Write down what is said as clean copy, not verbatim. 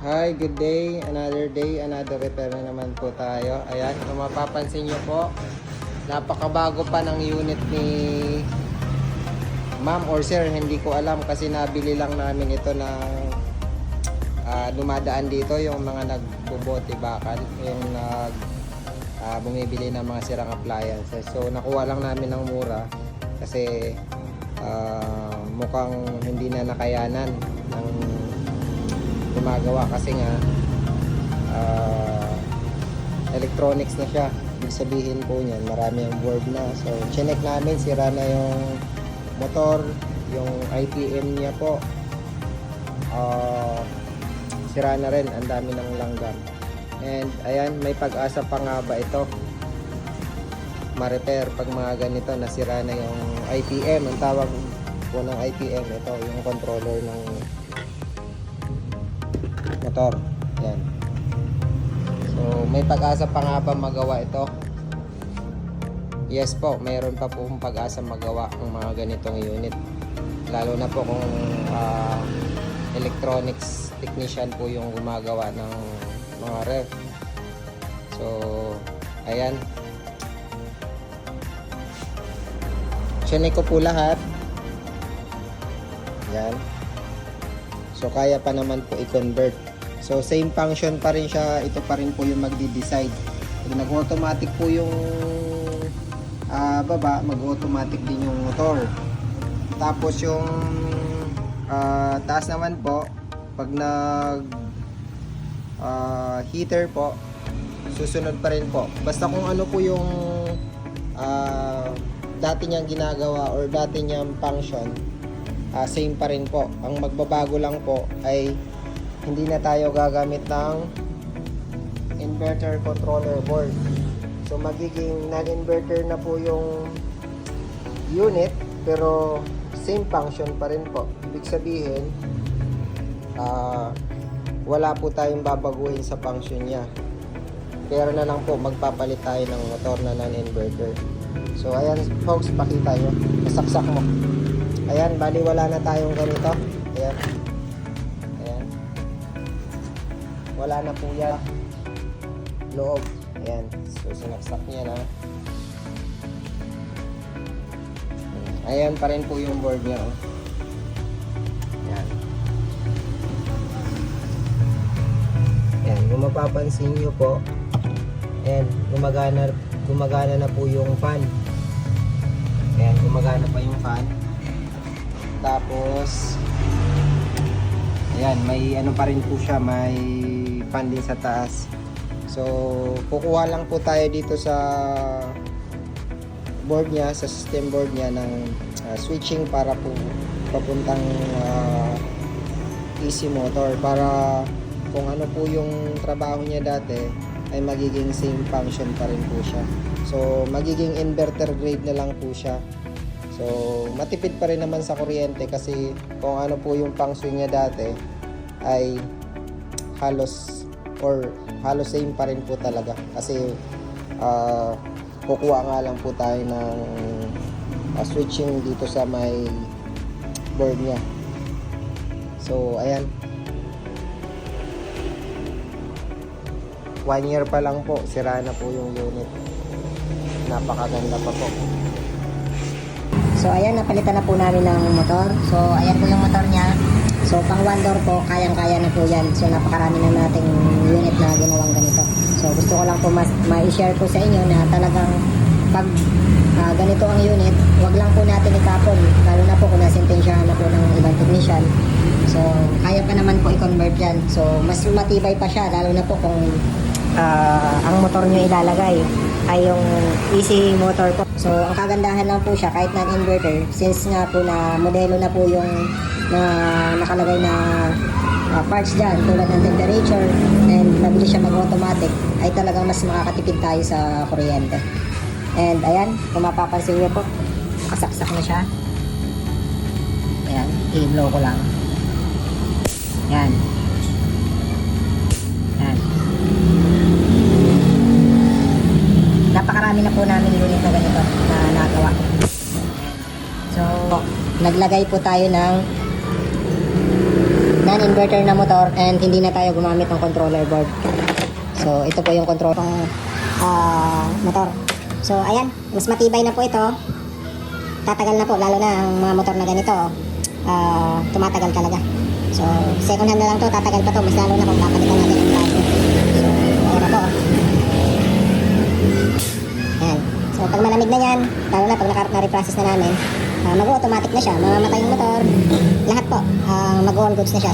Hi, good day. Another day, another repair na naman po tayo. Ayan, kung mapapansin nyo po, napakabago pa ng unit ni ma'am or sir. Hindi ko alam kasi nabili lang namin ito ng dumadaan dito yung mga nagbobote bakal, yung bumibili ng mga sirang appliances. So, nakuha lang namin ng mura kasi mukhang hindi na nakayanan ng gumagawa kasi nga electronics na siya. Ibig sabihin po niyan, marami ang board na. So, chinek namin, sira na yung motor, yung IPM niya po. Sira na rin, ang dami ng langgam. And ayan, may pag-asa pa nga ba ito ma-repair pag mga ganito, nasira na yung IPM. Ang tawag po ng IPM, ito yung controller ng motor. Yan. So, may pag-asa pa nga ba magawa ito? Yes po, mayroon pa pong pag-asa magawa ng mga ganitong unit. Lalo na po kung electronics technician po yung gumagawa ng mga ref. So, ayan. Chinek ko po lahat. Yan. So, kaya pa naman po i-convert. So, same function pa rin siya. Ito pa rin po yung magdi-decide. Pag nag-automatic po yung baba, mag-automatic din yung motor. Tapos yung taas naman po, pag nag heater po, susunod pa rin po. Basta kung ano po yung dati niyang ginagawa or dati niyang function, same pa rin po. Ang magbabago lang po ay hindi na tayo gagamit ng inverter controller board. So magiging non-inverter na po yung unit, pero same function pa rin po. Ibig sabihin, wala po tayong babaguhin sa function niya. Pero na lang po magpapalit tayo ng motor na non-inverter. So ayan folks, pakita nyo. Masaksak mo. Ayan, bali wala na tayong ganito. Ayan. Ayan. Wala na po yan. Loob. Ayan. So sinaksak niya na. Ayan pa rin po yung board niya. Oh. Ayan. Ayan. Kung mapapansin nyo po, ayan, gumagana na po yung fan. Ayan, gumagana pa yung fan. Tapos ayan, may ano pa rin po siya, may fan din sa taas. So kukuha lang po tayo dito sa board niya, sa system board niya ng switching para po papuntang AC motor, para kung ano po yung trabaho niya dati ay magiging same function pa rin po siya. So magiging inverter grade na lang po siya. So, matipid pa rin naman sa kuryente kasi kung ano po yung function niya dati ay halos same pa rin po talaga. Kasi kukuha nga lang po tayo ng switching dito sa may board niya. So, ayan. 1 year pa lang po, sira na po yung unit. Napakaganda pa po. So ayan, napalitan na po namin ng motor. So ayan po yung motor niya. So pang one door po, kayang-kaya na po yan. So napakarami na nating unit na ginawang ganito. So gusto ko lang po ma-share po sa inyo na talagang pag ganito ang unit, wag lang po natin itapon. Lalo na po kung nasintensyahan na po ng ibang technician. So kaya pa naman po i-convert yan. So mas matibay pa siya, lalo na po kung ang motor nyo ilalagay ay yung AC motor po. So ang kagandahan lang po siya kahit non-inverter, since nga po na modelo na po yung nakalagay na parts dyan tulad ng temperature and mabilis siya mag-automatic, ay talagang mas makakatipid tayo sa kuryente. And ayan, kung mapapansin nyo po, kasaksak na siya. Ayan, i-blow ko lang. Ayan. Ayan. Napakarami na po namin unit na ganito na nagawa. So, naglagay po tayo ng non-inverter na motor and hindi na tayo gumamit ng controller board. So, ito po yung control ng motor. So, ayan, mas matibay na po ito. Tatagal na po, lalo na ang mga motor na ganito, tumatagal talaga. So, second hand na lang to, tatagal pa to, mas lalo na kung papalitan natin yung bago. So, ayan na po. Ayan. So, pag malamig na yan, lalo na pag na-reprocess na namin, mag-automatic na siya, mamamatay yung motor, lahat po, mag-on goods na siya.